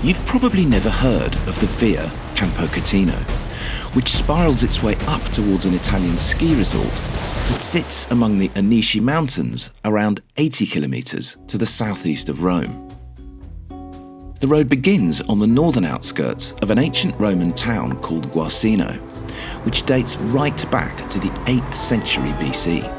You've probably never heard of the Via Campocatino, which spirals its way up towards an Italian ski resort that sits among the Anici Mountains, around 80 kilometres to the southeast of Rome. The road begins on the northern outskirts of an ancient Roman town called Guarcino, which dates right back to the 8th century BC.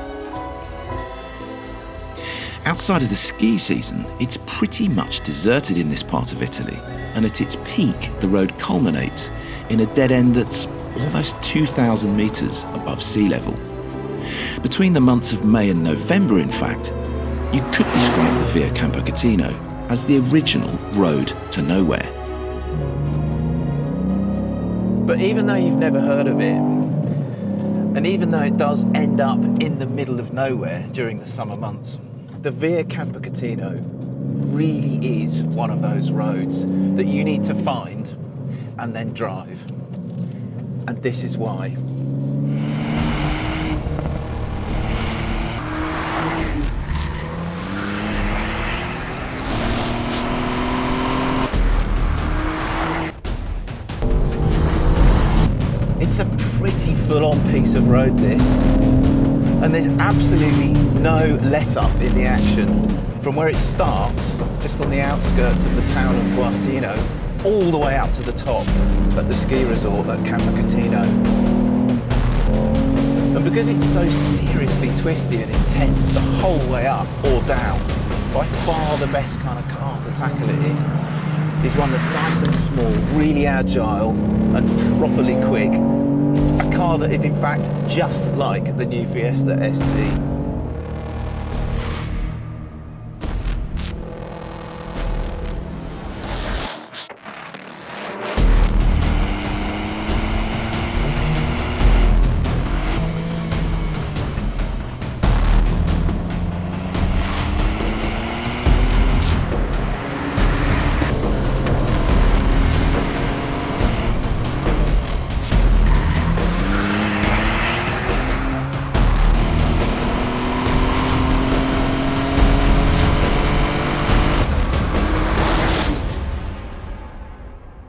Outside of the ski season, it's pretty much deserted in this part of Italy, and at its peak, the road culminates in a dead end that's almost 2,000 metres above sea level. Between the months of May and November, in fact, you could describe the Via Campocatino as the original road to nowhere. But even though you've never heard of it, and even though it does end up in the middle of nowhere during the summer months, the Via Campocatino really is one of those roads that you need to find and then drive. And this is why. It's a pretty full-on piece of road, this. And there's absolutely no let-up in the action from where it starts, just on the outskirts of the town of Guarcino, all the way up to the top at the ski resort at Campocatino. And because it's so seriously twisty and intense the whole way up or down, by far the best kind of car to tackle it in is one that's nice and small, really agile and properly quick. A car that is in fact just like the new Fiesta ST.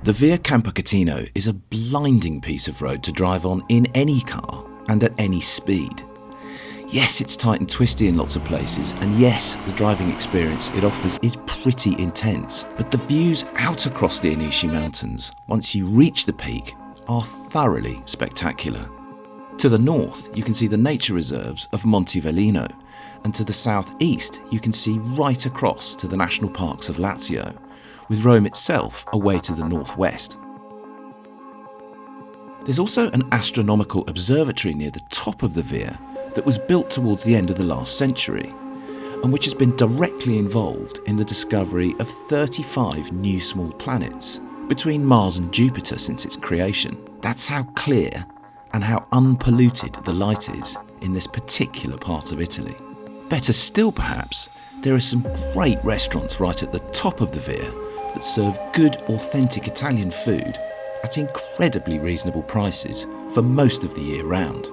The Via Campocatino is a blinding piece of road to drive on in any car and at any speed. Yes, it's tight and twisty in lots of places, and yes, the driving experience it offers is pretty intense, but the views out across the Anici Mountains, once you reach the peak, are thoroughly spectacular. To the north, you can see the nature reserves of Monte Velino, and to the southeast, you can see right across to the national parks of Lazio, with Rome itself away to the northwest. There's also an astronomical observatory near the top of the Via that was built towards the end of the last century, and which has been directly involved in the discovery of 35 new small planets between Mars and Jupiter since its creation. That's how clear and how unpolluted the light is in this particular part of Italy. Better still perhaps, there are some great restaurants right at the top of the Via that serve good, authentic Italian food at incredibly reasonable prices for most of the year round.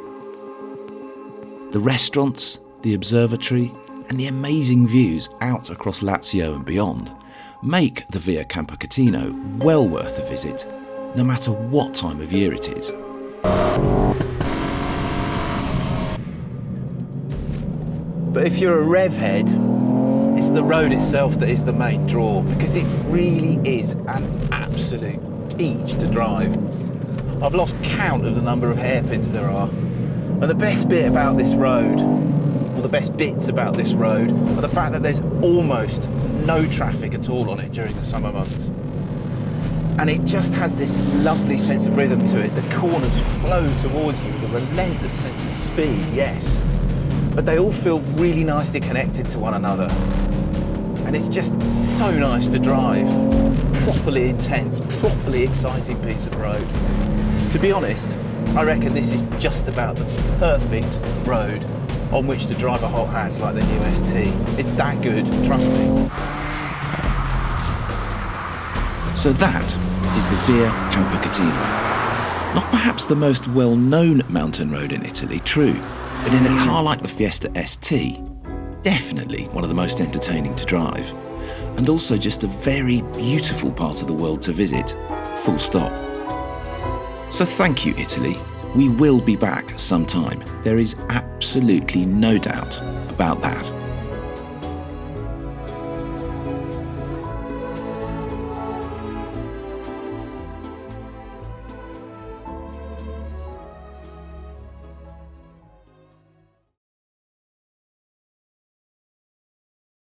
The restaurants, the observatory, and the amazing views out across Lazio and beyond make the Via Campocatino well worth a visit, no matter what time of year it is. But if you're a rev head, it's the road itself that is the main draw, because it really is an absolute peach to drive. I've lost count of the number of hairpins there are. And the best bit about this road, or the best bits about this road, are the fact that there's almost no traffic at all on it during the summer months. And it just has this lovely sense of rhythm to it. The corners flow towards you with a relentless sense of speed, yes. But they all feel really nicely connected to one another. And it's just so nice to drive. Properly intense, properly exciting piece of road. To be honest, I reckon this is just about the perfect road on which to drive a hot hatch like the new ST. It's that good, trust me. So that is the Via Campocatino. Not perhaps the most well-known mountain road in Italy, true, but in a car like the Fiesta ST, definitely one of the most entertaining to drive, and also just a very beautiful part of the world to visit, full stop. So thank you, Italy. We will be back sometime. There is absolutely no doubt about that.